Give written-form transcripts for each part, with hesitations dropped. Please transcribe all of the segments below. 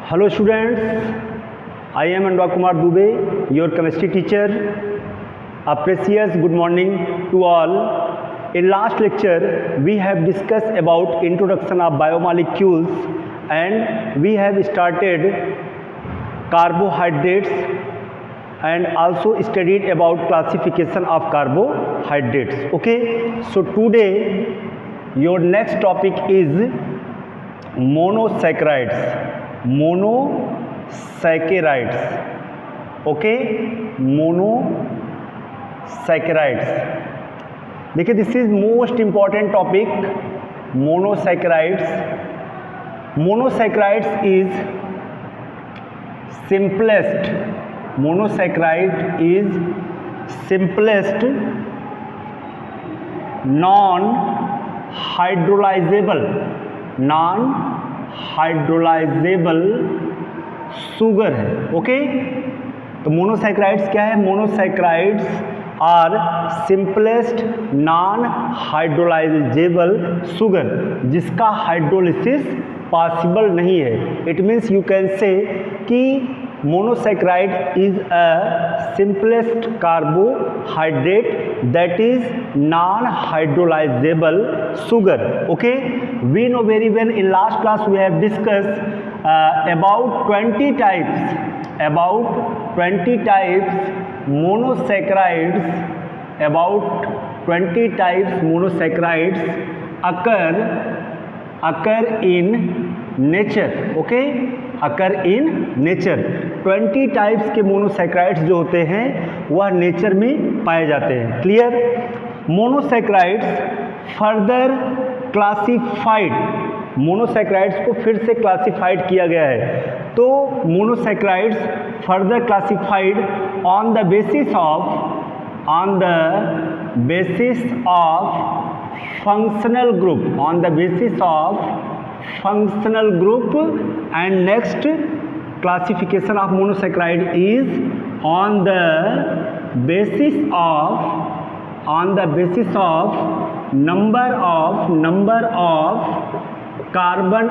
Hello students, I am Anurag Kumar Dubey, your chemistry teacher. A precious good morning to all. In last lecture, we have discussed about introduction of biomolecules and we have started carbohydrates and also studied about classification of carbohydrates. Okay, so today your next topic is monosaccharides. Okay, monosaccharides. देखिए, this is most important topic, monosaccharides. Monosaccharides is simplest. Monosaccharide is simplest non hydrolysable sugar है. Okay, तो monosaccharides क्या है? Monosaccharides are simplest non hydrolysable sugar जिसका hydrolysis possible नहीं है. It means you can say कि monosaccharide is a simplest carbohydrate that is non-hydrolyzable sugar. Okay, we know very well, in last class we have discussed about 20 types monosaccharides. About 20 types monosaccharides occur in nature. Okay, occur in nature. 20 types के monosaccharides जो होते हैं वह nature में पाए जाते हैं. Clear? Monosaccharides further classified. Monosaccharides को फिर से क्लासिफाइड किया गया है. तो monosaccharides further classified on the basis of functional group. On the basis of functional group, and next classification of monosaccharide is on the basis of number of carbon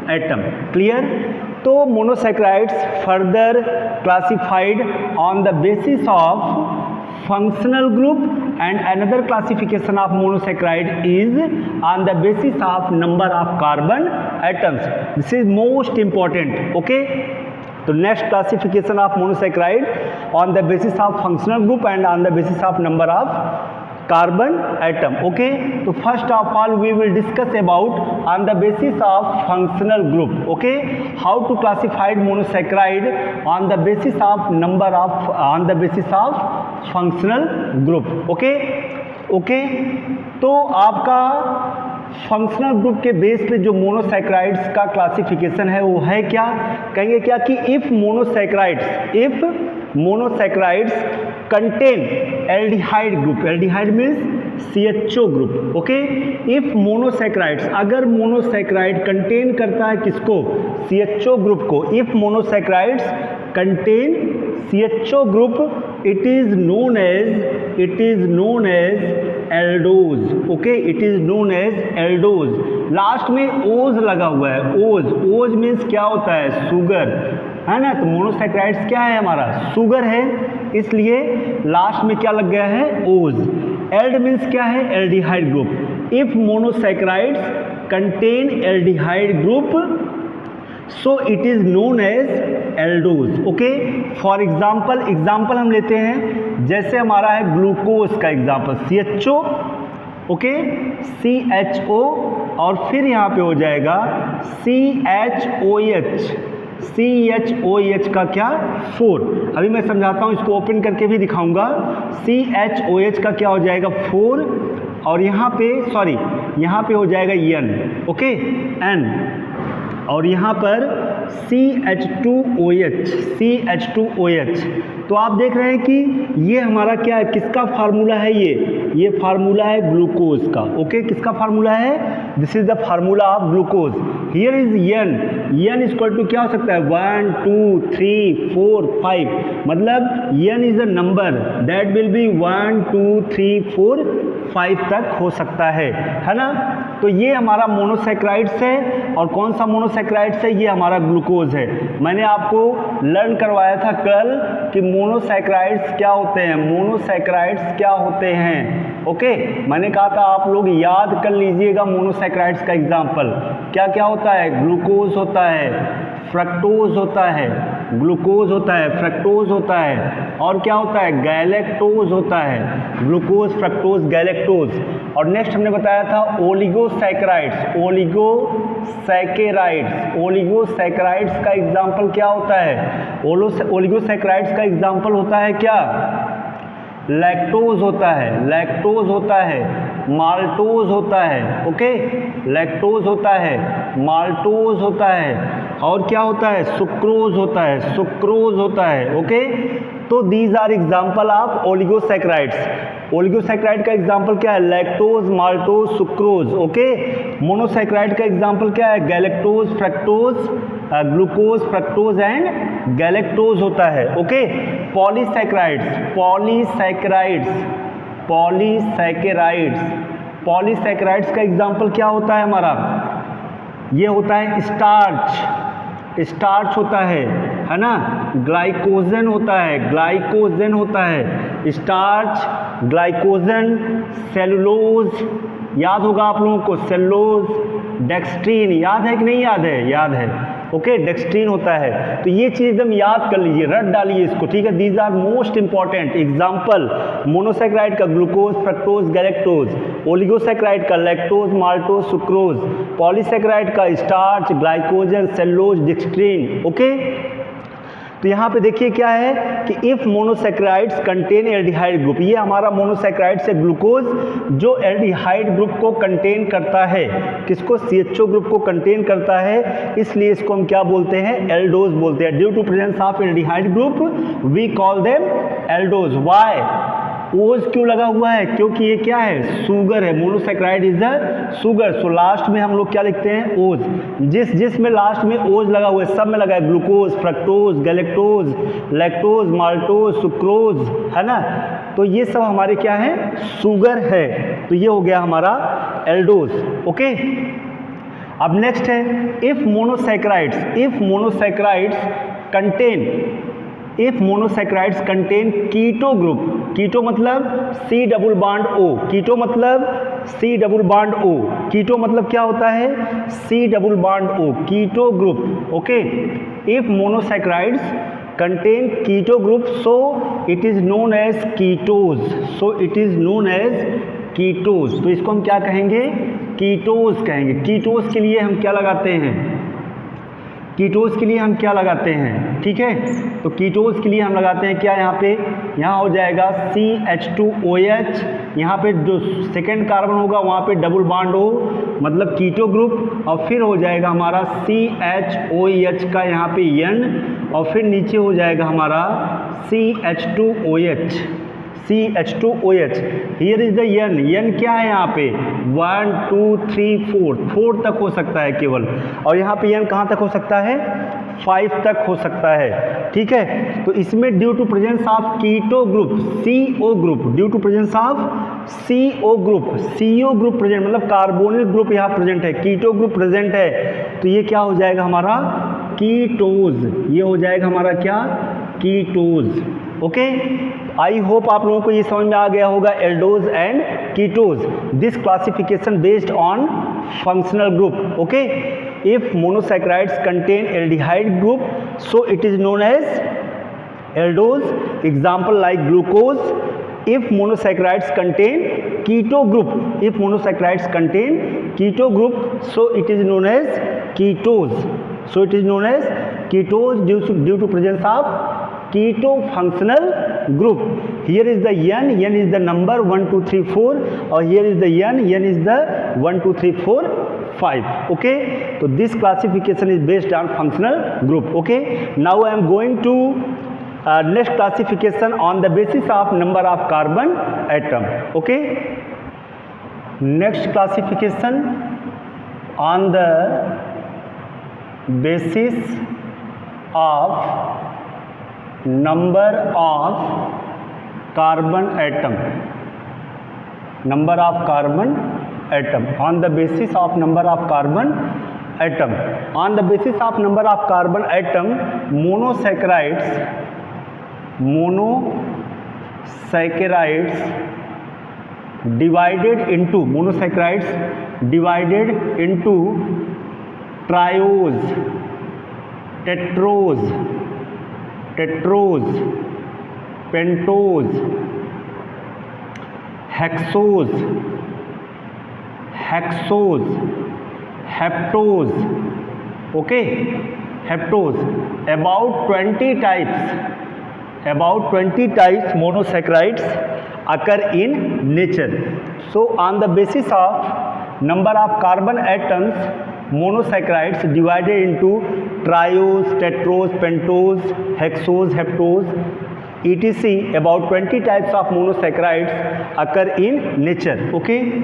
atom. Clear? तो monosaccharides further classified on the basis of functional group, and another classification of monosaccharide is on the basis of number of carbon atoms. This is most important. Okay, so next classification of monosaccharide on the basis of functional group and on the basis of number of carbon atom. Okay, so first of all we will discuss about on the basis of functional group. Okay, how to classify monosaccharide on the basis of functional group. Okay, तो आपका functional group के base पे जो monosaccharides का classification है वो है क्या? कहेंगे क्या कि if monosaccharides contain aldehyde group. Aldehyde means CHO group. Okay, if monosaccharides, अगर मोनोसैकेराइड कंटेन करता है किसको? CHO ग्रुप को. If monosaccharides contain CHO group, it is known as aldose. Okay, it is known as aldose. Last में ओज लगा हुआ है. ओज मीन्स क्या होता है? शुगर है ना. तो मोनोसैकेराइड्स क्या है? हमारा शुगर है, इसलिए लास्ट में क्या लग गया है? ओज. एल्ड मीन्स क्या है? Aldehyde group. If monosaccharides contain aldehyde group, so it is known as aldose. Okay, for example हम लेते हैं. जैसे हमारा है ग्लूकोज का एग्जाम्पल, CHO. ओके, CHO और फिर यहाँ पे हो जाएगा CHOH का क्या? 4. अभी मैं समझाता हूँ, इसको ओपन करके भी दिखाऊंगा. CHOH का क्या हो जाएगा? 4. और यहाँ पे हो जाएगा N. Okay, N. और यहाँ पर CH2OH. तो आप देख रहे हैं कि ये हमारा क्या है? किसका फार्मूला है? ये फार्मूला है ग्लूकोज का. ओके, किसका फार्मूला है? This is the formula of glucose. Here is N. N equal to क्या हो सकता है? 1 2 3 4 5. मतलब N is a number that will be 1 2 3 4 5 तक हो सकता है ना. तो ये हमारा मोनोसैकेराइड्स है. और कौन सा मोनोसैकेराइड? मोनोसैक्राइड्स है, ये हमारा ग्लूकोज है। मैंने आपको लर्न करवाया था कल कि मोनोसैक्राइड्स क्या होते हैं, मोनोसैक्राइड्स क्या होते हैं। ओके, मैंने कहा था आप लोग याद कर लीजिएगा मोनोसैक्राइड्स का एग्जाम्पल। क्या क्या होता है, ग्लूकोज होता है, फ्रक्टोज होता है, ग्लूकोज होता है, फ्रक्टोज होता है, और क्या होता है, गैलेक्टोज होता है, ग्लूकोज, फ्रक्टोज, गैलेक्टोज। और नेक्स्ट हमने बताया था ओलिगोसैकेराइड्स, ओलिगोसैकेराइड्स, ओलिगोसैकेराइड्स का एग्जाम्पल क्या होता है, ओलिगोसैकेराइड्स का एग्जाम्पल होता है क्या, लैक्टोज होता है, लैक्टोज होता है, माल्टोज होता है, ओके, लैक्टोज होता है, माल्टोज होता है, और क्या होता है, सुक्रोज होता है, सुक्रोज होता है, ओके। तो these are example of oligosaccharides. Oligosaccharide का एग्जाम्पल क्या है, lactose, maltose, sucrose, okay. Monosaccharide का एग्जाम्पल क्या है, galactose, fructose, glucose, fructose and galactose होता है, okay. Polysaccharides, polysaccharides, polysaccharides, polysaccharides का एग्जाम्पल क्या होता है हमारा, ये होता है स्टार्च, स्टार्च होता है ना, ग्लाइकोजन होता है, ग्लाइकोजन होता है, स्टार्च, ग्लाइकोजन, सेलुलोज, याद होगा आप लोगों को, सेलुलोज, डेक्सट्रीन, याद है कि नहीं याद है, याद है, ओके, डेक्सट्रीन होता है। तो ये चीज़ एकदम याद कर लीजिए, रट डालिए इसको, ठीक है। These are most important example, monosaccharide का ग्लूकोज, फ्रक्टोज, गैलेक्टोज, ओलिगोसैकेराइड का लैक्टोज, माल्टोज, सुक्रोज, पॉलीसैकेराइड का starch, glycogen, cellulose, dextrin, okay. तो यहाँ पे देखिए क्या है कि if monosaccharides contain aldehyde group, ये हमारा मोनोसैकेराइड से ग्लूकोज जो एल्डिहाइड ग्रुप को कंटेन करता है, किसको, CHO ग्रुप को कंटेन करता है, इसलिए इसको हम क्या बोलते हैं, एल्डोज बोलते हैं। Due to presence of aldehyde group we call them aldose. Why, ose क्यों लगा हुआ है, क्योंकि ये क्या है, शुगर है, monosaccharide is the sugar. So last में हम लोग क्या लिखते हैं, ओज। जिस में लास्ट में ओज लगा हुआ है सब में लगा है, glucose, fructose, galactose, lactose, maltose, sucrose, है ना। तो ये सब हमारे क्या है, शुगर है। तो ये हो गया हमारा एल्डोज, ओके। अब नेक्स्ट है if monosaccharides, if monosaccharides contain keto group, keto मतलब C double bond O, keto मतलब C double bond O, keto मतलब क्या होता है, C double bond O, keto group, okay. If monosaccharides contain keto group so it is known as ketose, so it is known as ketose. तो इसको हम क्या कहेंगे, कीटोज कहेंगे। कीटोज के लिए हम क्या लगाते हैं, कीटोज के लिए हम क्या लगाते हैं, ठीक है। तो कीटोज के लिए हम लगाते हैं क्या, यहाँ हो जाएगा CH2OH, यहाँ पे जो सेकेंड कार्बन होगा वहाँ पे डबल बॉन्ड हो, मतलब कीटो ग्रुप, और फिर हो जाएगा हमारा CHOH का यहाँ पे N, और फिर नीचे हो जाएगा हमारा CH2OH, CH2OH। Here is the N क्या है यहाँ पे, 1 2 3 4 तक हो सकता है केवल, और यहाँ पे N कहाँ तक हो सकता है, 5 तक हो सकता है, ठीक है। तो इसमें due to presence of keto group, CO group, due to presence of CO group, CO group present, मतलब कार्बोनिल ग्रुप यहाँ प्रेजेंट है, कीटो ग्रुप प्रेजेंट है, तो ये क्या हो जाएगा हमारा कीटोज, ये हो जाएगा हमारा क्या, कीटोज, ओके। आई होप आप लोगों को ये समझ में आ गया होगा aldose and ketose. This classification based on functional group, okay. If monosaccharides contain aldehyde group so it is known as aldose, example like glucose. If monosaccharides contain keto group, if monosaccharides contain keto group so it is known as ketose, so it is known as ketose due to presence of keto functional group. Here is the N is the number 1 2 3 4, or here is the N is the 1 2 3 4 5, okay. So this classification is based on functional group, okay. Now I am going to next classification on the basis of number of carbon atom, okay. Next classification on the basis of number of carbon atom, number of carbon atom, on the basis of number of carbon atom. On the basis of number of carbon atom, monosaccharides divided into triose, tetrose, pentose, hexose, heptose. Okay, heptose. About 20 types monosaccharides occur in nature. So on the basis of number of carbon atoms, monosaccharides divided into triose, tetrose, pentose, hexose, heptose, etc. About 20 types of monosaccharides occur in nature. Okay.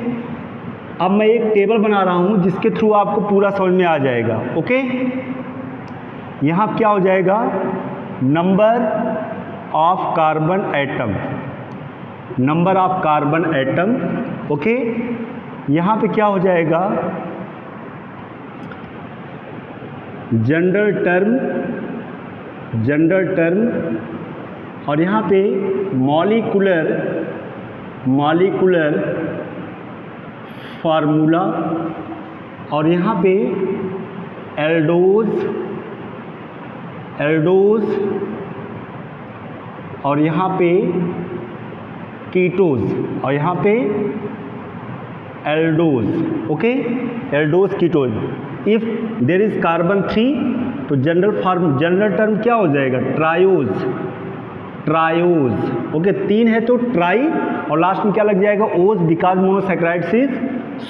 अब मैं एक table बना रहा हूँ जिसके through आपको पूरा समझ में आ जाएगा. ओके, यहाँ क्या हो जाएगा, number of carbon atom. Okay, यहाँ पे क्या हो जाएगा, जनरल टर्म और यहाँ पे मॉलिक्यूलर फार्मूला और यहाँ पे एल्डोज और यहाँ पे कीटोज और यहाँ पे aldose. Okay, aldose, ketose. If there is carbon 3 तो जनरल टर्म क्या हो जाएगा, ट्रायोज. ओके, 3 है तो ट्राई और लास्ट में क्या लग जाएगा, ओज, because monosaccharides is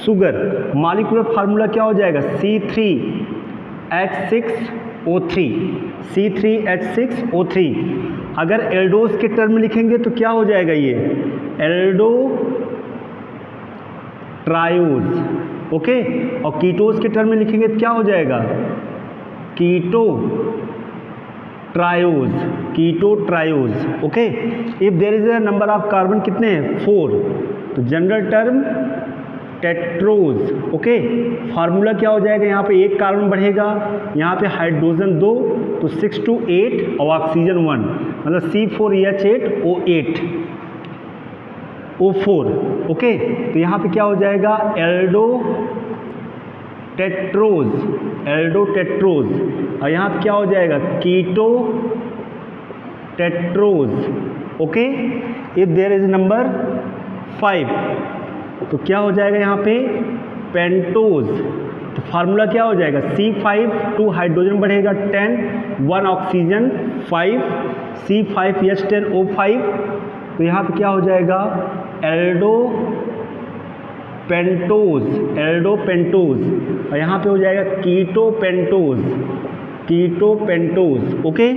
sugar. Molecular formula क्या हो जाएगा, C3H6O3. अगर एल्डोज के टर्म में लिखेंगे तो क्या हो जाएगा, ये एल्डो ट्रायोज. ओके, और कीटोज के टर्म में लिखेंगे तो क्या हो जाएगा, keto triose. Okay, if there is a number of carbon कितने हैं, 4, तो general term tetrose. Okay, formula क्या हो जाएगा, यहाँ पे एक कार्बन बढ़ेगा, यहाँ पे हाइड्रोजन 2 तो 6 to 8 और ऑक्सीजन 1, मतलब C4H8O4. ओके, तो यहाँ पे क्या हो जाएगा, एल्डो टेट्रोज और यहाँ पे क्या हो जाएगा, keto tetrose. Okay, if there is number 5 तो क्या हो जाएगा, यहाँ पे पेंटोज. तो फार्मूला क्या हो जाएगा, C5 2 हाइड्रोजन बढ़ेगा 10 1 ऑक्सीजन 5 C5H10O5. तो यहाँ पे क्या हो जाएगा, एल्डो पेंटोज और यहाँ पे हो जाएगा keto pentose. Okay,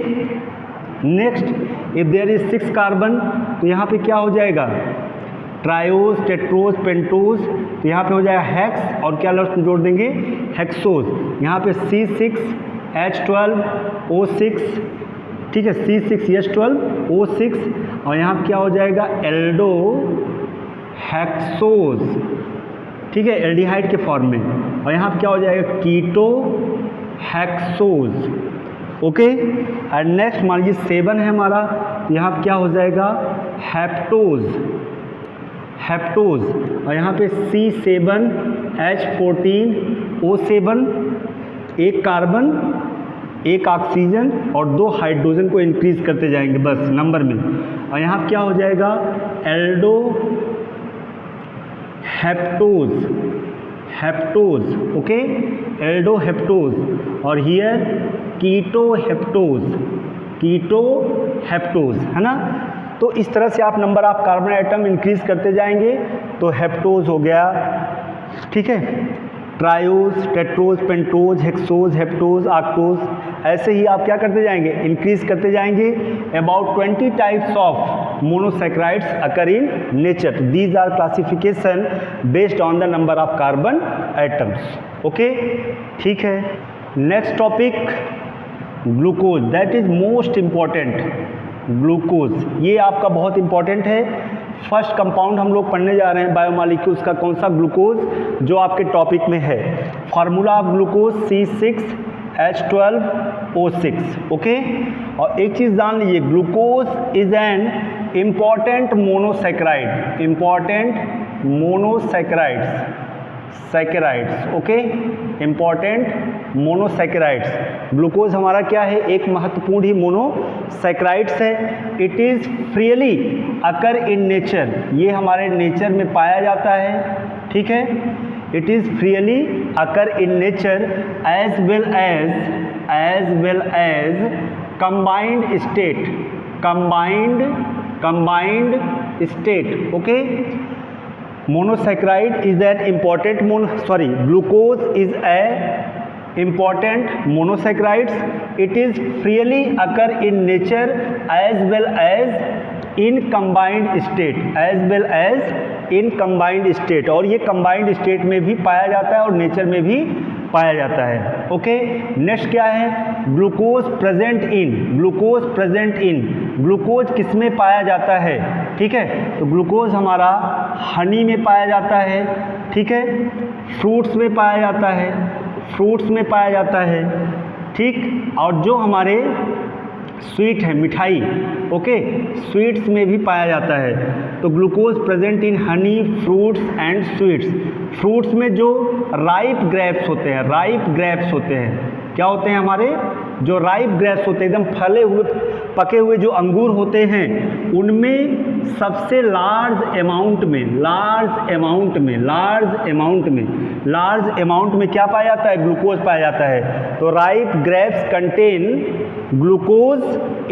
next, if there is 6 carbon तो यहाँ पे क्या हो जाएगा, ट्रायोज, टेट्रोज, पेंटोज. तो यहाँ पे हो जाएगा हेक्स और क्या लास्ट में जोड़ देंगे, हेक्सोज. यहाँ पे C6H12O6. ठीक है, C6H12O6 और यहाँ पे क्या हो जाएगा, एल्डो हेक्सोज. ठीक है, एल्डिहाइड के फॉर्म में. और यहाँ पे क्या हो जाएगा, keto hexose. Okay, and next मान लीजिए 7 है हमारा, यहाँ पे क्या हो जाएगा, हेप्टोज और यहाँ पे C7H14O7. एक कार्बन, एक ऑक्सीजन और 2 हाइड्रोजन को इंक्रीज करते जाएंगे बस नंबर में. और यहाँ पे क्या हो जाएगा, Aldo heptose. Okay, Aldo heptose और हियर कीटो हेप्टोज है ना. तो इस तरह से आप number of carbon atom increase करते जाएंगे. तो हेप्टोज हो गया, ठीक है, triose, tetrose, pentose, hexose, heptose, octose. ऐसे ही आप क्या करते जाएंगे, इंक्रीज करते जाएंगे. About 20 types of monosaccharides occur in nature. These are classification based on the number of carbon atoms. Okay, ठीक है. Next topic, glucose. That is most important. Glucose ये आपका बहुत इंपॉर्टेंट है. फर्स्ट कंपाउंड हम लोग पढ़ने जा रहे हैं बायोमॉलिक्यूल्स का, कौन सा? ग्लूकोज, जो आपके टॉपिक में है। Formula of glucose C6H12O6, okay. और एक चीज़ जान लीजिए, glucose is an important monosaccharide, important monosaccharides, okay, important monosaccharides. Glucose हमारा क्या है? एक महत्वपूर्ण ही मोनोसैकेराइड्स है। It is freely occur in nature, ये हमारे नेचर में पाया जाता है, ठीक है। It is freely occur in nature as well as combined state, okay. Monosaccharide is an important glucose is a important monosaccharides. It is freely occur in nature as well as in combined state, और ये combined state में भी पाया जाता है और nature में भी पाया जाता है, ओके। नेक्स्ट क्या है? ग्लूकोज प्रेजेंट इन, ग्लूकोज किस में पाया जाता है? ठीक है, तो ग्लूकोज हमारा हनी में पाया जाता है, ठीक है, फ्रूट्स में पाया जाता है, ठीक। और जो हमारे स्वीट है, मिठाई, ओके, स्वीट्स में भी पाया जाता है। तो glucose present in honey, fruits and sweets. Fruits में जो राइप ग्रेप्स होते हैं, क्या होते हैं हमारे? जो राइप ग्रेप्स होते हैं, एकदम फले हुए पके हुए जो अंगूर होते हैं, उनमें सबसे लार्ज अमाउंट में क्या पाया जाता है? ग्लूकोज पाया जाता है। तो ripe grapes contain glucose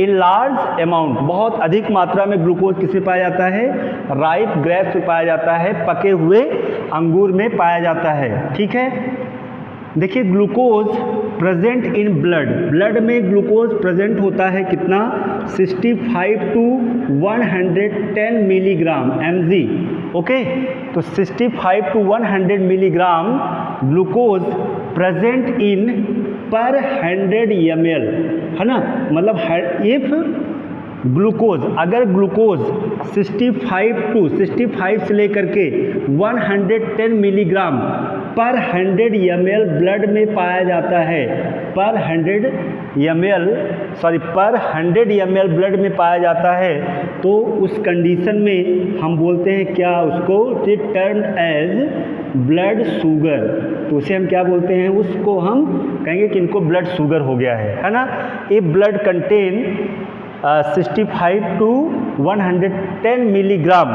in large amount, बहुत अधिक मात्रा में ग्लूकोज किसमें पाया जाता है? राइप ग्रेप्स में पाया जाता है, पके हुए अंगूर में पाया जाता है, ठीक है। देखिए, ग्लूकोज प्रेजेंट इन ब्लड में ग्लूकोज प्रेजेंट होता है कितना? 65 to 110 मिलीग्राम mg, ओके। तो 65 to 100 मिलीग्राम ग्लूकोज प्रेजेंट इन पर 100 ml, है ना। मतलब इफ ग्लूकोज, अगर ग्लूकोज 65 से लेकर के 110 मिलीग्राम पर 100 ml ब्लड में पाया जाता है, पर 100 ml ब्लड में पाया जाता है, तो उस कंडीशन में हम बोलते हैं क्या? उसको टर्न एज ब्लड शुगर। तो उसे हम क्या बोलते हैं? उसको हम कहेंगे कि इनको ब्लड शुगर हो गया है ना। ये ब्लड कंटेन 65 to 110 मिलीग्राम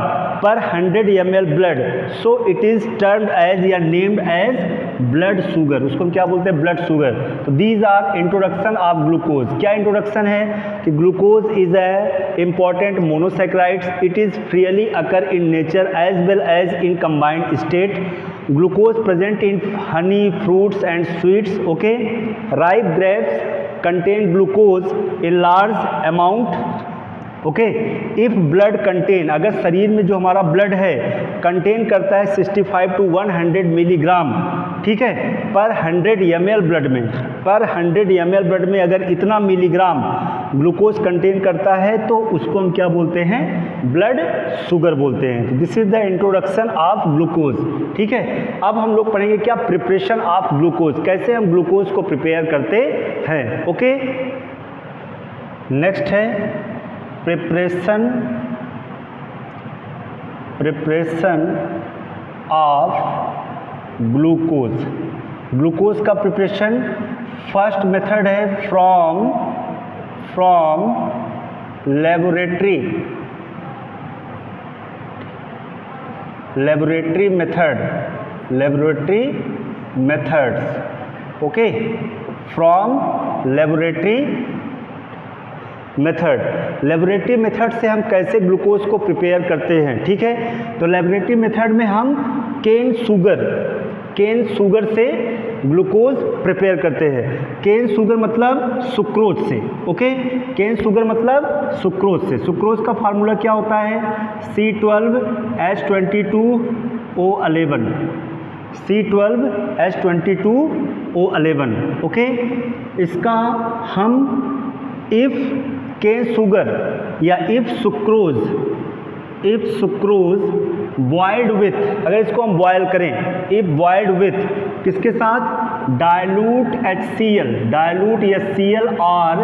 पर 100 ml blood, so it is termed as या नेम्ड एज ब्लड शुगर। उसको हम क्या बोलते हैं? Blood sugar. तो these are introduction of glucose. क्या इंट्रोडक्शन है? कि glucose is a important monosaccharides, it is freely occur in nature as well as in combined state. Glucose present in honey, fruits and sweets, okay. Ripe grapes contain glucose in large amount, okay. If blood contain, अगर शरीर में जो हमारा blood है contain करता है 65 to 100 milligram, ठीक है, पर 100 ml ब्लड में अगर इतना मिलीग्राम ग्लूकोज कंटेन करता है, तो उसको हम क्या बोलते हैं? ब्लड शुगर बोलते हैं। This is the introduction of glucose, ठीक है। अब हम लोग पढ़ेंगे क्या? प्रिपरेशन ऑफ ग्लूकोज, कैसे हम ग्लूकोज को प्रिपेयर करते हैं, ओके। नेक्स्ट है प्रिपरेशन ऑफ ग्लूकोज। ग्लूकोज का प्रिपरेशन फर्स्ट मेथड है from laboratory methods, okay. From laboratory method से हम कैसे ग्लूकोज को प्रिपेयर करते हैं, ठीक है। तो लेबोरेटरी मेथड में हम केन शुगर से ग्लूकोज प्रिपेयर करते हैं। केन शुगर मतलब सुक्रोज से, ओके। केन शुगर मतलब सुक्रोज से। सुक्रोज का फार्मूला क्या होता है? C12H22O11, C12H22O11, okay. इसका हम इफ केन शुगर या if sucrose if sucrose boiled with, अगर इसको हम बॉयल करें, इफ बॉइल्ड विथ किसके साथ, डायलूट HCl, डायलूट HCl और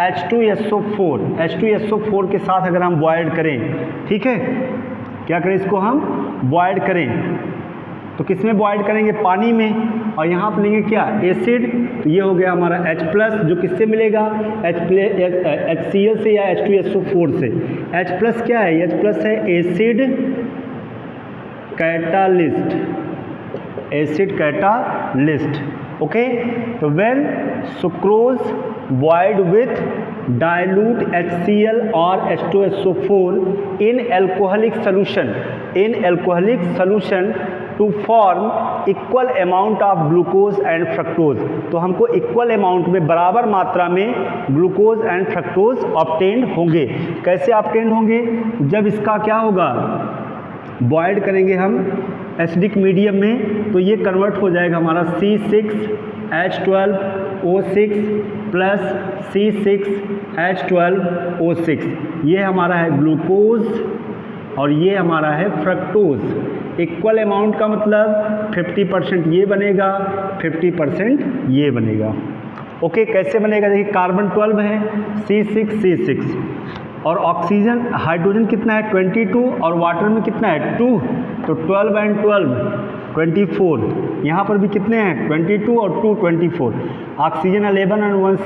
H2SO4, H2SO4 के साथ अगर हम बॉइल्ड करें, ठीक है, क्या करें, इसको हम बॉइल्ड करें, तो किस में बॉइल्ड करेंगे, पानी में, और यहाँ पर लेंगे क्या, एसिड, तो ये हो गया हमारा H+, जो किससे मिलेगा, HCl से या H2SO4 से। H+ क्या है, H+ है acid catalyst, acid catalyst, okay. तो when sucrose boiled with dilute HCl or H2SO4 in alcoholic solution to form equal amount of glucose and fructose, तो हमको इक्वल अमाउंट में, बराबर मात्रा में ग्लूकोज एंड फ्रक्टोज ऑब्टेन होंगे। कैसे ऑब्टेन होंगे, जब इसका क्या होगा, बॉइल्ड करेंगे हम एसिडिक मीडियम में, तो ये कन्वर्ट हो जाएगा हमारा C6H12O6 प्लस C6H12O6, ये हमारा है ग्लूकोज और ये हमारा है फ्रक्टोज। इक्वल अमाउंट का मतलब 50% ये बनेगा, 50% ये बनेगा, ओके। कैसे बनेगा, देखिए कार्बन 12 है, C6 और ऑक्सीजन, हाइड्रोजन कितना है 22 और वाटर में कितना है 2, तो 12 and 12 24, यहाँ पर भी कितने हैं 22 और 2 24, ऑक्सीजन 11 and 1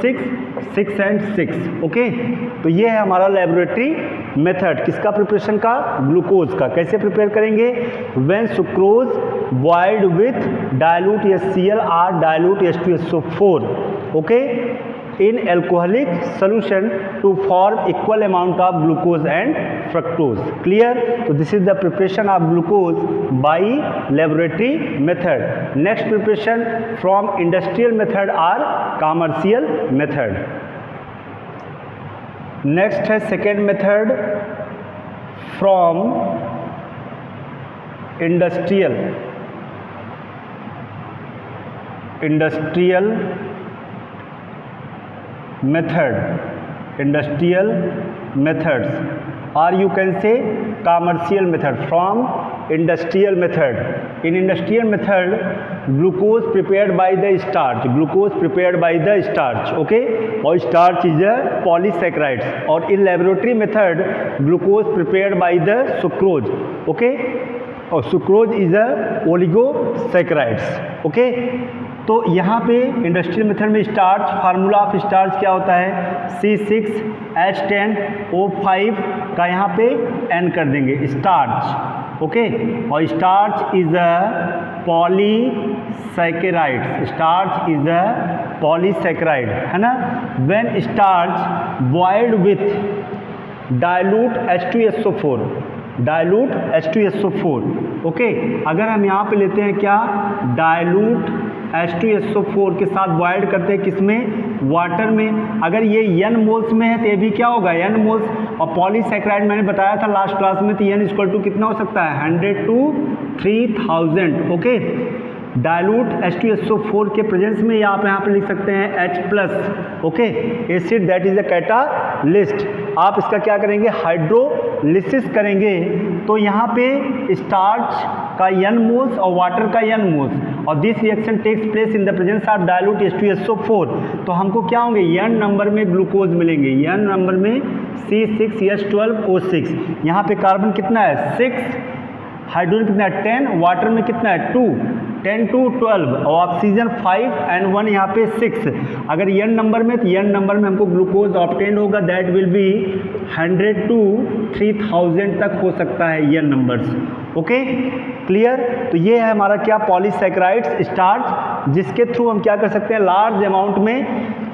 6 and 6, ओके। तो ये है हमारा लेबोरेटरी मेथड, किसका प्रिपरेशन का, ग्लूकोज का। कैसे प्रिपेयर करेंगे, when sucrose boiled with dilute HCl और dilute H2SO4, okay, in alcoholic solution to form equal amount of glucose and fructose, clear। so this is the preparation of glucose by laboratory method। next preparation from industrial method or commercial method। next है second method from industrial methods or you can say commercial method। from industrial method, in industrial method glucose prepared by the starch, okay, और starch is a polysaccharides, और in laboratory method glucose prepared by the sucrose, okay, और sucrose is a oligosaccharides, okay। तो यहाँ पे industrial method में starch, formula of starch क्या होता है, C6H10O5 का यहाँ पे N कर देंगे, स्टार्च, ओके। और starch is a polysaccharide, starch is a polysaccharide, है ना। When starch boiled with dilute H2SO4, okay. अगर हम यहाँ पे लेते हैं क्या, डायलूट H2SO4 के साथ बॉइल्ड करते हैं किसमें, वाटर में, अगर ये n मोल्स में है तो ये भी क्या होगा n मोल्स, और पॉलीसैकेराइड मैंने बताया था लास्ट क्लास में, तो n इक्वल टू कितना हो सकता है 100 to 3000, ओके। डायलूट H2SO4 के प्रेजेंस में आप यहाँ पे लिख सकते हैं H+, okay, acid that is the catalyst. आप इसका क्या करेंगे, हाइड्रोलिसिस करेंगे, तो यहाँ पे स्टार्च का n मोल्स और वाटर का n मोल्स, और this reaction takes place in the presence of dilute H2SO4, तो हमको क्या होंगे, n नंबर में ग्लूकोज मिलेंगे, n नंबर में C6H12O6, यहाँ पे कार्बन कितना है 6, हाइड्रोजन कितना है 10, वाटर में कितना है 2, 10 to 12, और ऑक्सीजन 5 and 1 यहाँ पे 6। अगर n नंबर में, तो n नंबर में हमको ग्लूकोज ऑब्टेन होगा, दैट विल बी 100 to 3000 तक हो सकता है n नंबर्स, ओके, क्लियर। तो ये है हमारा क्या, पॉलीसैकेराइड्स, स्टार्च, जिसके थ्रू हम क्या कर सकते हैं, लार्ज अमाउंट में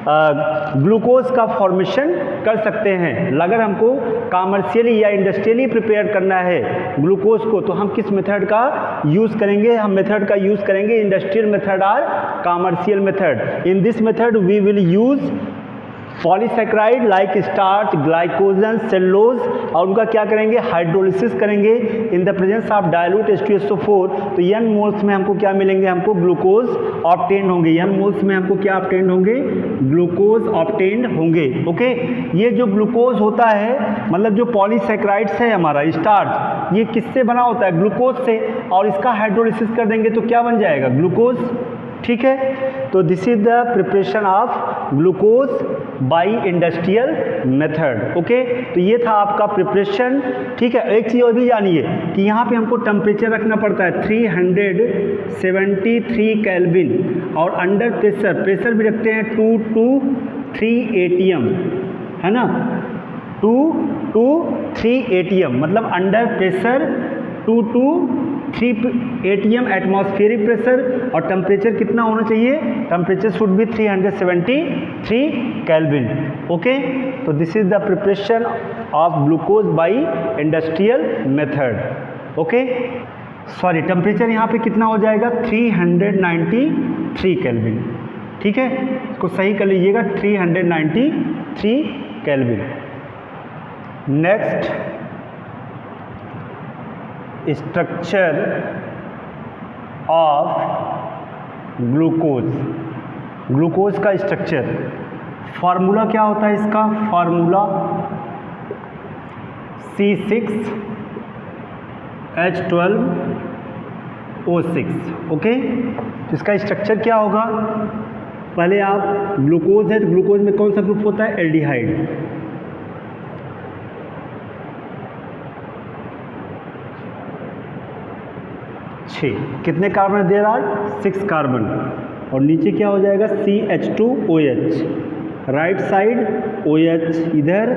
ग्लूकोज का फॉर्मेशन कर सकते हैं। अगर हमको कॉमर्शियली या इंडस्ट्रियली प्रिपेयर करना है ग्लूकोज को, तो हम किस मेथड का यूज़ करेंगे, हम मेथड का यूज़ करेंगे इंडस्ट्रियल मेथड और commercial method. In this method we will use polysaccharide like starch, glycogen, cellulose, और उनका क्या करेंगे, हाइड्रोलिसिस करेंगे in the presence of dilute H2SO4, तो n मोल्स में हमको क्या मिलेंगे, हमको ग्लूकोज ऑब्टेन्ड होंगे, n मोल्स में हमको क्या ऑब्टेन्ड होंगे, ग्लूकोज ऑब्टेन्ड होंगे। ओके, ये जो ग्लूकोज होता है मतलब जो पॉलीसैकेराइड्स है हमारा स्टार्च, ये किससे बना होता है, ग्लूकोज से, और इसका हाइड्रोलिसिस कर देंगे तो क्या बन जाएगा, ग्लूकोज। ठीक है, तो this is the preparation of glucose by industrial method. Okay, तो ये था आपका प्रिपरेशन। ठीक है, एक चीज़ और भी जानिए कि यहाँ पे हमको टेम्परेचर रखना पड़ता है 373 केल्विन, और अंडर प्रेशर भी रखते हैं 2 to 3 ATM, है ना, 2 to 3 ATM, मतलब under pressure 2 to 3 ATM atmospheric pressure, और टेम्परेचर कितना होना चाहिए, temperature should be 373 kelvin. Okay, तो this is the preparation of glucose by industrial method. Okay, sorry, temperature यहाँ पे कितना हो जाएगा, 393 केल्विन। ठीक है, इसको सही कर लीजिएगा, 393 kelvin. Next, structure of glucose. Glucose का स्ट्रक्चर, फार्मूला क्या होता है इसका, फार्मूला C6H12O6। ओके, तो इसका स्ट्रक्चर क्या होगा, पहले आप ग्लूकोज है तो ग्लूकोज में कौन सा ग्रुप होता है, एल्डिहाइड। 6 कितने कार्बन दे रहा है, 6 कार्बन, और नीचे क्या हो जाएगा, CH2OH, राइट साइड OH, इधर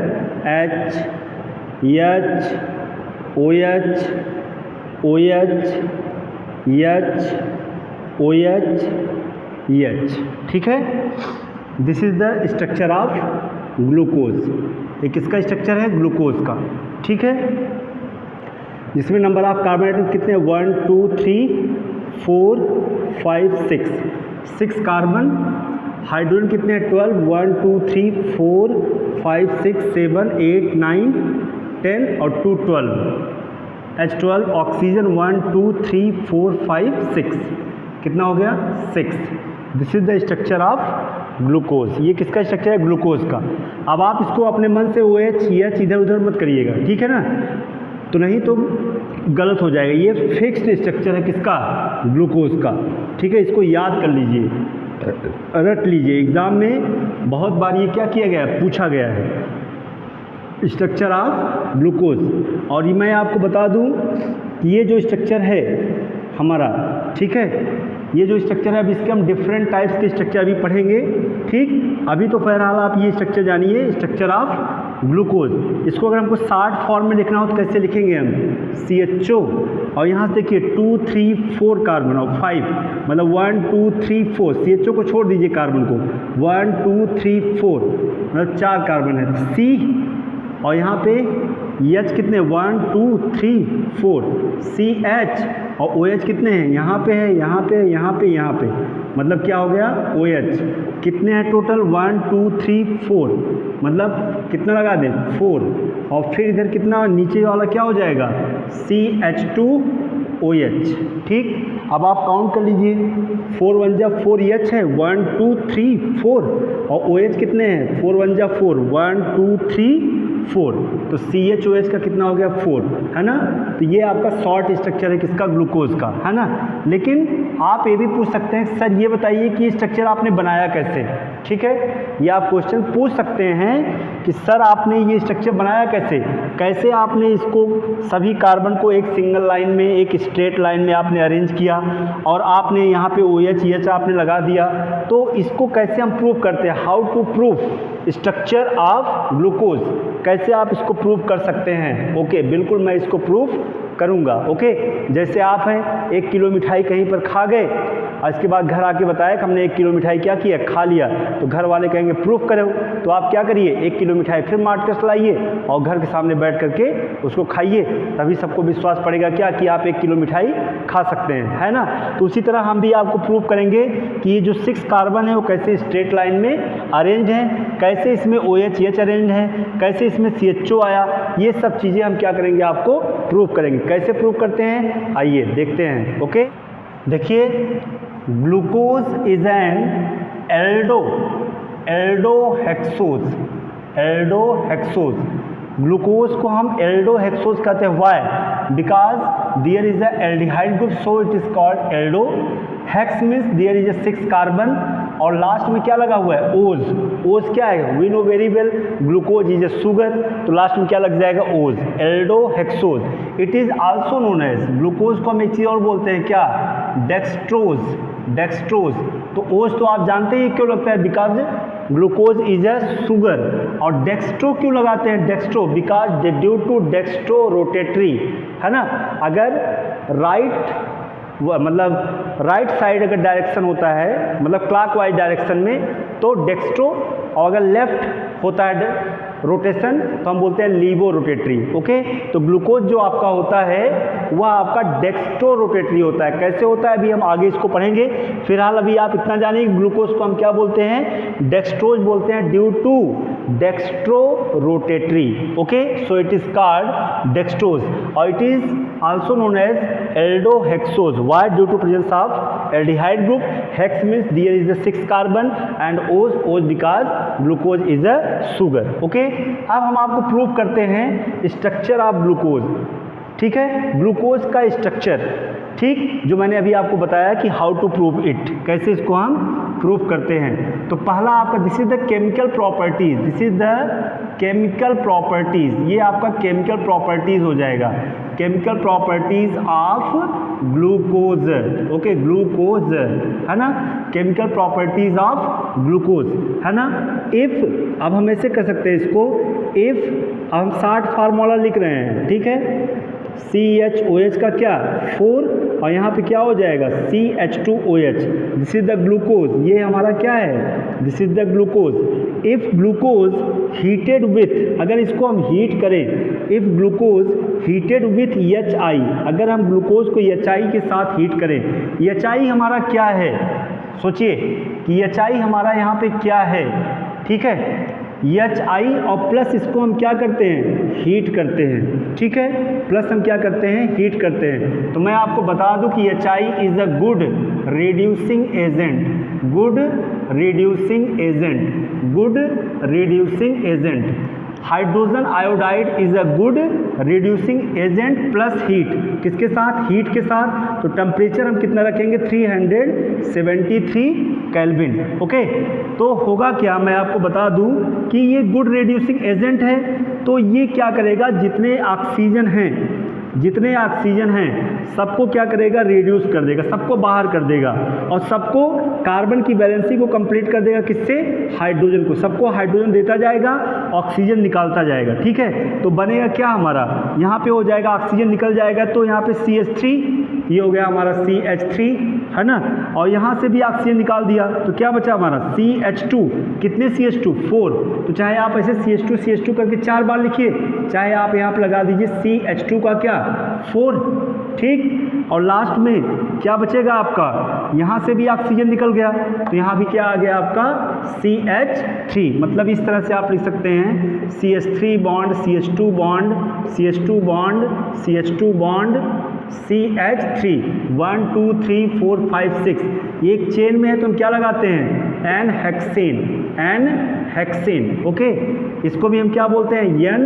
H, H, OH, OH, H, OH, H। ठीक है, this is the structure of glucose. ये किसका स्ट्रक्चर है, ग्लूकोज का। ठीक है, जिसमें नंबर ऑफ कार्बन एटम कितने, 1 2 3 4 5 6 कार्बन, हाइड्रोजन कितने हैं, 12, 1 2 3 4 5 6 7 8 9 10 और 2 12, H12, ऑक्सीजन 1 2 3 4 5 6, कितना हो गया, 6। This is the structure of glucose. ये किसका स्ट्रक्चर है, ग्लूकोज का। अब आप इसको अपने मन से OH H इधर उधर मत करिएगा, ठीक है ना, तो नहीं तो गलत हो जाएगा। ये फिक्स्ड स्ट्रक्चर है किसका, ग्लूकोज का। ठीक है, इसको याद कर लीजिए, रट लीजिए, एग्जाम में बहुत बार ये क्या किया गया है, पूछा गया है, स्ट्रक्चर ऑफ ग्लूकोज। और ये मैं आपको बता दूं कि ये जो स्ट्रक्चर है हमारा, ठीक है, ये जो स्ट्रक्चर है, अब इसके हम डिफरेंट टाइप्स के स्ट्रक्चर अभी पढ़ेंगे। ठीक, अभी तो फिलहाल आप ये स्ट्रक्चर जानिए, स्ट्रक्चर ऑफ ग्लूकोज। इसको अगर हमको शॉर्ट फॉर्म में लिखना हो तो कैसे लिखेंगे हम, CHO, और यहाँ से देखिए 2 3 4 कार्बन और 5, मतलब 1 2 3 4, CHO को छोड़ दीजिए कार्बन को, 1 2 3 4 मतलब 4 कार्बन है, C, और यहाँ पे H कितने, 1 2 3 4, CH, और OH कितने हैं, यहाँ पे है, यहाँ पे, यहाँ पे, यहाँ पे, मतलब क्या हो गया, OH। कितने हैं टोटल, 1 2 3 4, मतलब कितना लगा दें, 4, और फिर इधर कितना, नीचे वाला क्या हो जाएगा, CH2OH। ठीक, अब आप काउंट कर लीजिए, 4 1 जा 4 H है, 1 2 3 4, और OH कितने हैं, 4 1 जा 4, 1 2 3 4, तो CHOH का कितना हो गया, 4, है ना। तो ये आपका शॉर्ट स्ट्रक्चर है किसका, ग्लूकोज का, है ना। लेकिन आप ये भी पूछ सकते हैं, सर ये बताइए कि स्ट्रक्चर आपने बनाया कैसे। ठीक है, ये आप क्वेश्चन पूछ सकते हैं कि सर आपने ये स्ट्रक्चर बनाया कैसे, कैसे आपने इसको सभी कार्बन को एक सिंगल लाइन में, एक स्ट्रेट लाइन में आपने अरेंज किया, और आपने यहाँ पे OH H आपने लगा दिया, तो इसको कैसे हम प्रूव करते हैं, how to prove structure of glucose, कैसे आप इसको प्रूव कर सकते हैं। ओके, बिल्कुल मैं इसको प्रूव करूँगा। ओके, जैसे आप हैं 1 किलो मिठाई कहीं पर खा गए और इसके बाद घर आके बताया कि हमने 1 किलो मिठाई क्या किया, खा लिया, तो घर वाले कहेंगे प्रूफ करो, तो आप क्या करिए 1 किलो मिठाई फिर मार्केट लाइए और घर के सामने बैठ करके उसको खाइए, तभी सबको विश्वास पड़ेगा क्या कि आप 1 किलो मिठाई खा सकते हैं, है ना। तो उसी तरह हम भी आपको प्रूफ करेंगे कि ये जो 6 कार्बन है वो कैसे स्ट्रेट लाइन में अरेंज हैं, कैसे इसमें OH अरेंज है, कैसे इसमें CHO आया, ये सब चीज़ें हम क्या करेंगे आपको प्रूफ करेंगे। कैसे प्रूफ करते हैं आइए देखते हैं। ओके, देखिए glucose is an aldohexose. Glucose को हम एल्डोहेक्सोज कहते हैं। Why? Because there is a aldehyde group, so it is called aldo. Hex means there is a 6 carbon और लास्ट में क्या लगा हुआ है, ओज। ओज क्या है, we know very well, glucose is a sugar, तो लास्ट में क्या लग जाएगा, ose, aldohexose. It is also known as, glucose को हम एक चीज़ और बोलते हैं क्या, डेक्सट्रोज। तो ओज तो आप जानते हैं क्यों लगता है, because glucose is a sugar. और डेक्स्ट्रो क्यों लगाते हैं, dextro, because due to dextro rotatory, है ना। अगर राइट साइड अगर डायरेक्शन होता है, मतलब क्लॉकवाइज डायरेक्शन में, तो डेक्स्ट्रो, और अगर लेफ्ट होता है रोटेशन तो हम बोलते हैं लीवो रोटेटरी। ओके, तो ग्लूकोज जो आपका होता है वह आपका डेक्स्ट्रो रोटेटरी होता है। कैसे होता है अभी हम आगे इसको पढ़ेंगे, फिलहाल अभी आप इतना जानिए ग्लूकोज को हम क्या बोलते हैं, डेक्स्ट्रोज बोलते हैं, due to dextro rotatory. Okay, so it is called dextrose और it is also known as aldohexose. Why? Due to presence of aldehyde group. Hex means there is a 6 carbon and ose because glucose is a sugar. Okay, अब हम आपको prove करते हैं structure of glucose. ठीक है, glucose का structure, ठीक, जो मैंने अभी आपको बताया कि हाउ टू प्रूव इट, कैसे इसको हम प्रूव करते हैं। तो पहला आपका this is the chemical properties, this is the chemical properties, ये आपका केमिकल प्रॉपर्टीज हो जाएगा, chemical properties of glucose. Okay, glucose, है ना, केमिकल प्रॉपर्टीज ऑफ ग्लूकोज, है ना। इफ, अब हम ऐसे कर सकते हैं इसको, इफ हम शॉर्ट फार्मूला लिख रहे हैं, ठीक है, CHOH का क्या 4 और यहाँ पे क्या हो जाएगा CH2OH, this is the glucose, ये हमारा क्या है, this is the glucose. If glucose heated with, अगर इसको हम हीट करें, if glucose heated with HI, अगर हम ग्लूकोज को HI के साथ हीट करें, HI हमारा क्या है, सोचिए कि HI हमारा यहाँ पे क्या है, ठीक है, HI और प्लस इसको हम क्या करते हैं, हीट करते हैं, ठीक है, प्लस हम क्या करते हैं, हीट करते हैं। तो मैं आपको बता दूं कि HI is a good reducing agent, good reducing agent, good reducing agent. Hydrogen iodide is a good reducing agent plus heat, किसके साथ, हीट के साथ। तो टेम्परेचर हम कितना रखेंगे 373 केल्विन। ओके, तो होगा क्या, मैं आपको बता दूं कि ये गुड रिड्यूसिंग एजेंट है, तो ये क्या करेगा, जितने ऑक्सीजन हैं सबको क्या करेगा, रिड्यूस कर देगा, सबको बाहर कर देगा और सबको कार्बन की बैलेंसिंग को कंप्लीट कर देगा, किससे, हाइड्रोजन को, सबको हाइड्रोजन देता जाएगा, ऑक्सीजन निकालता जाएगा, ठीक है। तो बनेगा क्या हमारा, यहाँ पे हो जाएगा ऑक्सीजन निकल जाएगा, तो यहाँ पे CH3, ये हो गया हमारा CH3, है ना, और यहाँ से भी ऑक्सीजन निकाल दिया, तो क्या बचा हमारा CH2, कितने CH2 4, तो चाहे आप ऐसे CH2 करके 4 बार लिखिए, चाहे आप यहाँ पर लगा दीजिए CH2 का क्या 4, ठीक, और लास्ट में क्या बचेगा आपका, यहाँ से भी ऑक्सीजन निकल गया, तो यहाँ भी क्या आ गया आपका CH3। मतलब इस तरह से आप लिख सकते हैं CH3 bond CH2 bond CH2 bond CH2 bond CH3, 1 2 3 4 5 6, एक चेन में है तो हम क्या लगाते हैं, एन हेक्सेन। ओके, इसको भी हम क्या बोलते हैं, एन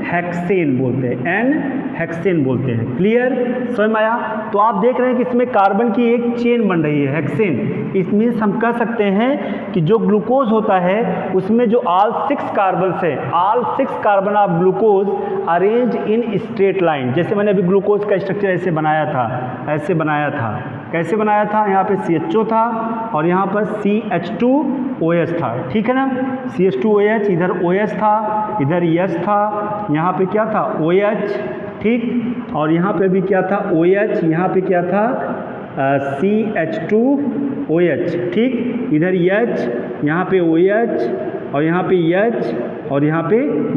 हेक्सेन बोलते हैं, एन हेक्सेन बोलते हैं। क्लियर, समझ में आया। तो आप देख रहे हैं कि इसमें कार्बन की एक चेन बन रही है, हेक्सेन। इसमें हम कह सकते हैं कि जो ग्लूकोज होता है उसमें जो ऑल 6 कार्बन है, all 6 carbon of glucose arrange in straight line. जैसे मैंने अभी ग्लूकोज का स्ट्रक्चर ऐसे बनाया था, कैसे बनाया था, यहाँ पे CHO था और यहाँ पर CH2OH था, ठीक है ना, CH2OH, इधर OH था, इधर H था, यहाँ पे क्या था OH, ठीक। और यहाँ पे भी क्या था OH, यहाँ पे क्या था CH2OH, ठीक। इधर H, यहाँ पे OH और यहाँ पे H और यहाँ पे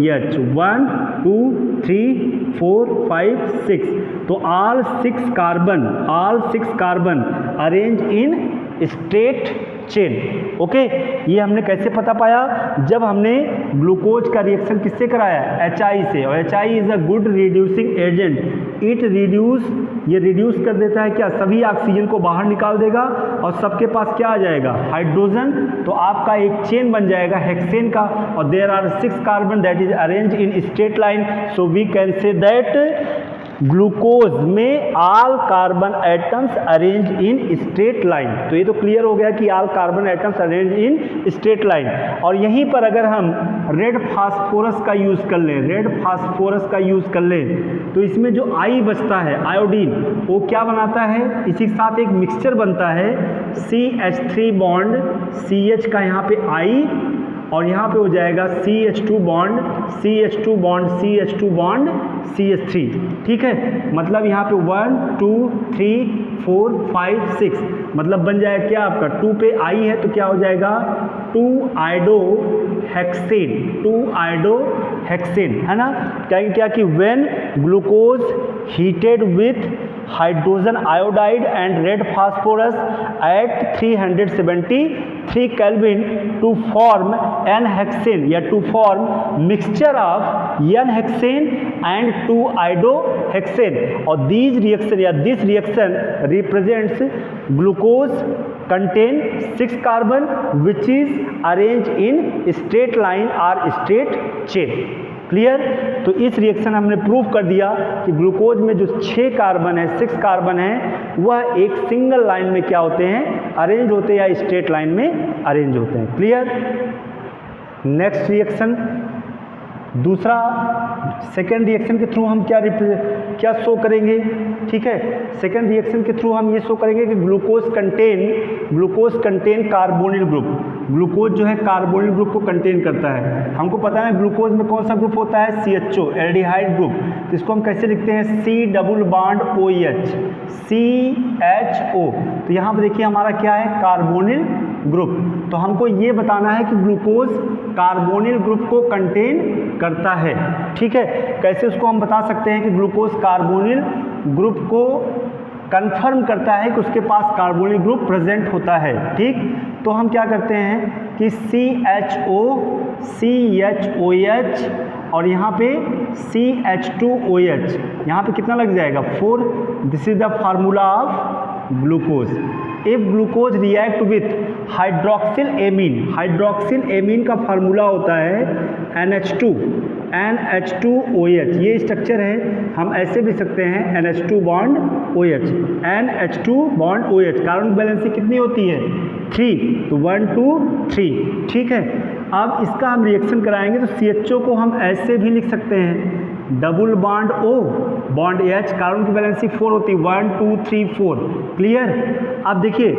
H, 1 2 3 4 5 6। तो all 6 carbon arrange in straight chain. Okay, ये हमने कैसे पता पाया? जब हमने ग्लूकोज का रिएक्शन किससे कराया? HI से। और HI is a good reducing agent. It ये रिड्यूस कर देता है क्या? सभी ऑक्सीजन को बाहर निकाल देगा और सबके पास क्या आ जाएगा? हाइड्रोजन। तो आपका एक चेन बन जाएगा हेक्सेन का। और there are 6 carbon that is arrange in straight line. So we can say that glucose में all carbon atoms arrange in straight line. तो ये तो क्लियर हो गया कि all carbon atoms arrange in straight line. और यहीं पर अगर हम रेड फास्फोरस का यूज़ कर लें तो इसमें जो आई बचता है आयोडीन, वो क्या बनाता है? इसी के साथ एक मिक्सचर बनता है CH3 बॉन्ड CH का यहाँ पे आई और यहाँ पे हो जाएगा CH2 बॉन्ड CH3, ठीक है। मतलब यहाँ पे 1 2 3 4 5 6 मतलब बन जाएगा क्या आपका? 2 पे आई है तो क्या हो जाएगा? 2 आइडोहेक्सेन, है ना। कहेंगे क्या कि when glucose heated with hydrogen iodide and red phosphorus at 373 kelvin to form n hexane या to form mixture of n hexane and 2 iodohexane. और this reaction represents glucose contain 6 carbon which is arrange in straight line और straight chain. Clear? तो इस reaction हमने prove कर दिया कि glucose में जो 6 कार्बन है, 6 कार्बन है, वह एक सिंगल लाइन में क्या होते हैं? अरेंज होते हैं या स्ट्रेट लाइन में अरेंज होते हैं। क्लियर? नेक्स्ट रिएक्शन, दूसरा सेकेंड रिएक्शन के थ्रू हम क्या शो करेंगे? ठीक है, सेकेंड रिएक्शन के थ्रू हम ये शो करेंगे कि glucose contain carbonyl group. Glucose जो है कार्बोनिल ग्रुप को कंटेन करता है। हमको पता है ग्लूकोज में कौन सा ग्रुप होता है? CHO, aldehyde group. तो इसको हम कैसे लिखते हैं? C double bond OH, CHO। तो यहाँ पर देखिए हमारा क्या है? Carbonyl group. तो हमको ये बताना है कि ग्लूकोज कार्बोनिल ग्रुप को कंटेन करता है। ठीक है, कैसे उसको हम बता सकते हैं कि ग्लूकोज कार्बोनिल ग्रुप को कंफर्म करता है कि उसके पास कार्बोनिल ग्रुप प्रेजेंट होता है। ठीक, तो हम क्या करते हैं कि CHO, CHOH और यहाँ पे CH2OH, यहाँ पे कितना लग जाएगा? 4। This is the formula of glucose. If glucose react with hydroxyl amine का फार्मूला होता है NH2OH। ये स्ट्रक्चर है, हम ऐसे भी सकते हैं NH2 bond OH। Carbon valency कितनी होती है? 3, तो 1 2 3। ठीक है, अब इसका हम रिएक्शन कराएंगे तो CHO को हम ऐसे भी लिख सकते हैं double bond O bond H। Carbon की बैलेंसी 4 होती है, 1 2 3 4। क्लियर? अब देखिए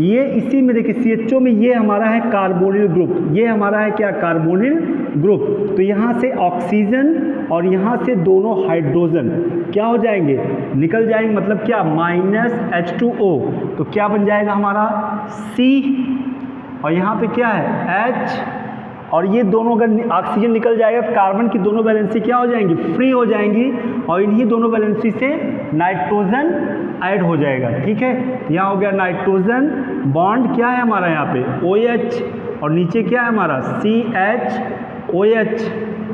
ये इसी में देखिए CHO में ये हमारा है कार्बोनिल ग्रुप, ये हमारा है क्या? Carbonyl group. तो यहाँ से ऑक्सीजन और यहाँ से दोनों हाइड्रोजन क्या हो जाएंगे? निकल जाएंगे। मतलब क्या? -H2O। तो क्या बन जाएगा हमारा? C और यहाँ पे क्या है? H। और ये दोनों अगर ऑक्सीजन निकल जाएगा तो कार्बन की दोनों वैलेंसी क्या हो जाएंगी? फ्री हो जाएंगी। और इन्हीं दोनों वैलेंसी से नाइट्रोजन ऐड हो जाएगा। ठीक है, यहाँ हो गया नाइट्रोजन बॉन्ड क्या है हमारा? यहाँ पे OH और नीचे क्या है हमारा? CHOH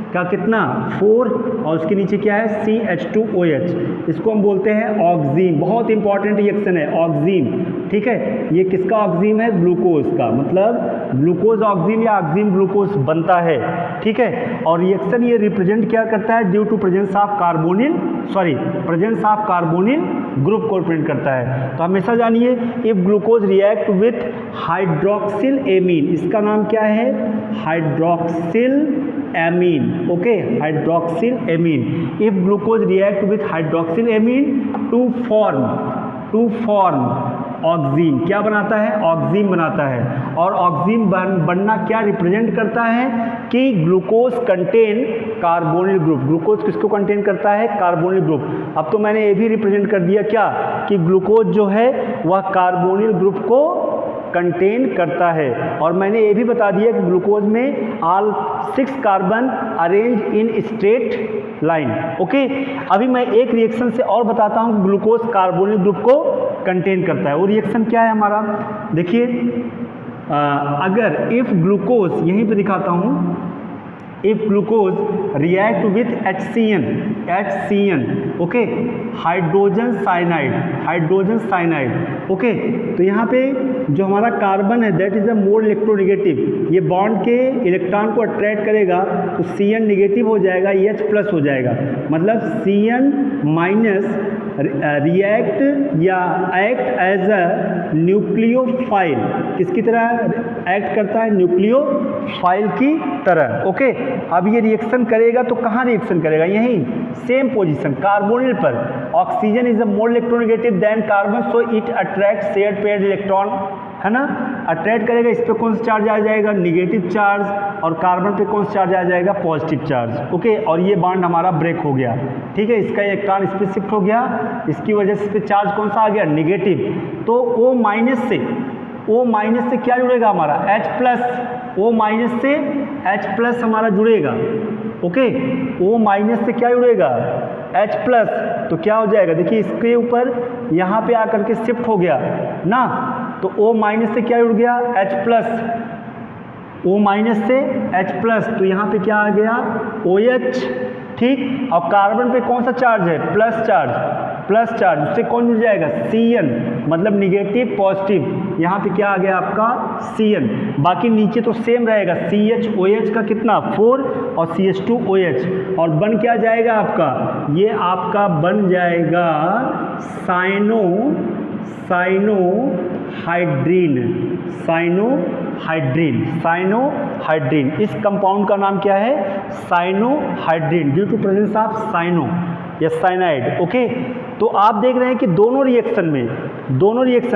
का कितना? 4 और उसके नीचे क्या है? CH2OH। इसको हम बोलते हैं ऑक्सीन। बहुत इंपॉर्टेंट रिएक्शन है ऑक्सीन। ठीक है, ये किसका ऑक्सीन है? ग्लूकोज का। मतलब ग्लूकोज ऑक्सीन या ऑक्सीन ग्लूकोज बनता है। ठीक है, और रिएक्शन ये रिप्रेजेंट क्या करता है? Due to presence of carbonyl group को रिप्रेजेंट करता है। तो हमेशा जानिए if glucose react with hydroxyl amine, इसका नाम क्या है? Hydroxyl amine. Okay, hydroxyl amine. If glucose react with hydroxyl amine to form oxime. क्या बनाता है? ऑक्सीन बनाता है। और ऑक्सीन बनना क्या रिप्रेजेंट करता है कि glucose contain carbonyl group. Glucose किसको कंटेन करता है? Carbonyl group. अब तो मैंने ये भी रिप्रेजेंट कर दिया क्या कि ग्लूकोज जो है वह कार्बोनिल ग्रुप को कंटेन करता है। और मैंने ये भी बता दिया कि ग्लूकोज में all 6 carbon arrange in straight line. Okay, अभी मैं एक रिएक्शन से और बताता हूँ ग्लूकोज कार्बोनिल ग्रुप को कंटेन करता है। वो रिएक्शन क्या है हमारा? देखिए, अगर इफ ग्लूकोज, यहीं पे दिखाता हूँ, if glucose react with HCN, okay, hydrogen cyanide, okay, तो यहाँ पे जो हमारा कार्बन है that is a more electronegative, ये बॉन्ड के इलेक्ट्रॉन को अट्रैक्ट करेगा तो Cn नेगेटिव हो जाएगा, H प्लस हो जाएगा। मतलब Cn माइनस रिएक्ट या एक्ट एज अ न्यूक्लियोफाइल, किसकी तरह एक्ट करता है? न्यूक्लियोफाइल की तरह। ओके, अब ये रिएक्शन करेगा तो कहाँ रिएक्शन करेगा? यहीं सेम पोजीशन कार्बोनिल पर। Oxygen is a more electronegative than carbon, so it attract shared paired electron, है ना, अट्रैक्ट करेगा। इस पे कौन सा चार्ज आ जाएगा? Negative charge. और कार्बन पे कौन सा चार्ज आ जाएगा? Positive charge. ओके, और ये बॉन्ड हमारा ब्रेक हो गया, ठीक है, इसका इलेक्ट्रॉन इस पे शिफ्ट हो गया, इसकी वजह से इस पे चार्ज कौन सा आ गया? निगेटिव। तो O माइनस से क्या जुड़ेगा हमारा? H plus. O माइनस से H प्लस हमारा जुड़ेगा। ओके, O माइनस से क्या जुड़ेगा? H plus. तो क्या हो जाएगा? देखिए, इसके ऊपर यहाँ पे आकर के शिफ्ट हो गया ना, तो O माइनस से क्या जुड़ गया? H plus. O माइनस से H प्लस, तो यहाँ पे क्या आ गया? OH, ठीक। और कार्बन पे कौन सा चार्ज है? प्लस चार्ज, उससे कौन जुड़ जाएगा? Cn, मतलब निगेटिव पॉजिटिव, यहाँ पे क्या आ गया आपका? Cn। बाकी नीचे तो सेम रहेगा, CHOH का कितना? 4 और CH2OH, और बन क्या जाएगा आपका? ये आपका बन जाएगा साइनोहाइड्रीन। इस कंपाउंड का नाम क्या है? Cyanohydrin, due to presence of या साइनाइड। ओके, तो आप देख रहे हैं कि दोनों रिएक्शन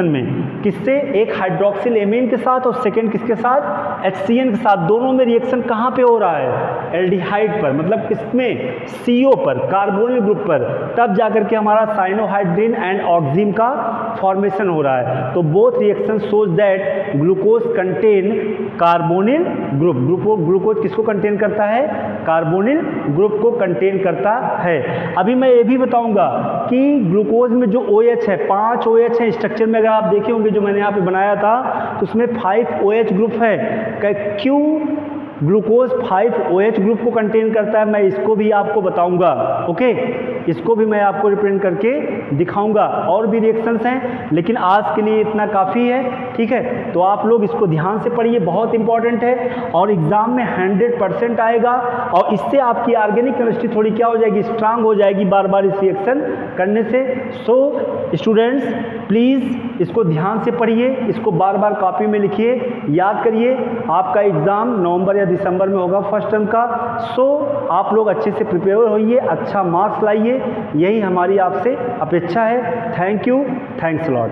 में किससे? एक हाइड्रोक्सिल एमीन के साथ और सेकेंड किसके साथ? HCN के साथ। दोनों में रिएक्शन कहाँ पे हो रहा है? एल्डिहाइड पर, मतलब किसमें? CO पर, कार्बोनिल ग्रुप पर। तब जाकर के हमारा साइनोहाइड्रीन एंड ऑक्सीन का फॉर्मेशन हो रहा है। तो both reaction shows that glucose contain carbonyl group. Glucose किसको कंटेन करता है? कार्बोनिल ग्रुप को कंटेन करता है। अभी मैं ये भी बताऊंगा कि ग्लूकोज में जो OH है, 5 OH है स्ट्रक्चर में। अगर आप देखे होंगे जो मैंने यहाँ पे बनाया था, तो उसमें 5 OH ग्रुप है। क्यों ग्लूकोज 5 OH ग्रुप को कंटेन करता है, मैं इसको भी आपको बताऊंगा। ओके, इसको भी मैं आपको रिप्रेजेंट करके दिखाऊंगा। और भी रिएक्शंस हैं, लेकिन आज के लिए इतना काफ़ी है, ठीक है। तो आप लोग इसको ध्यान से पढ़िए, बहुत इंपॉर्टेंट है और एग्जाम में 100% आएगा। और इससे आपकी ऑर्गेनिक केमिस्ट्री थोड़ी क्या हो जाएगी? स्ट्रांग हो जाएगी बार बार इस रिएक्शन करने से। सो स्टूडेंट्स, प्लीज़ इसको ध्यान से पढ़िए, इसको बार बार कॉपी में लिखिए, याद करिए। आपका एग्ज़ाम नवंबर या दिसंबर में होगा फर्स्ट टर्म का। सो आप लोग अच्छे से प्रिपेयर होइए, अच्छा मार्क्स लाइए, यही हमारी आपसे अपेक्षा है। Thank you, thanks lot.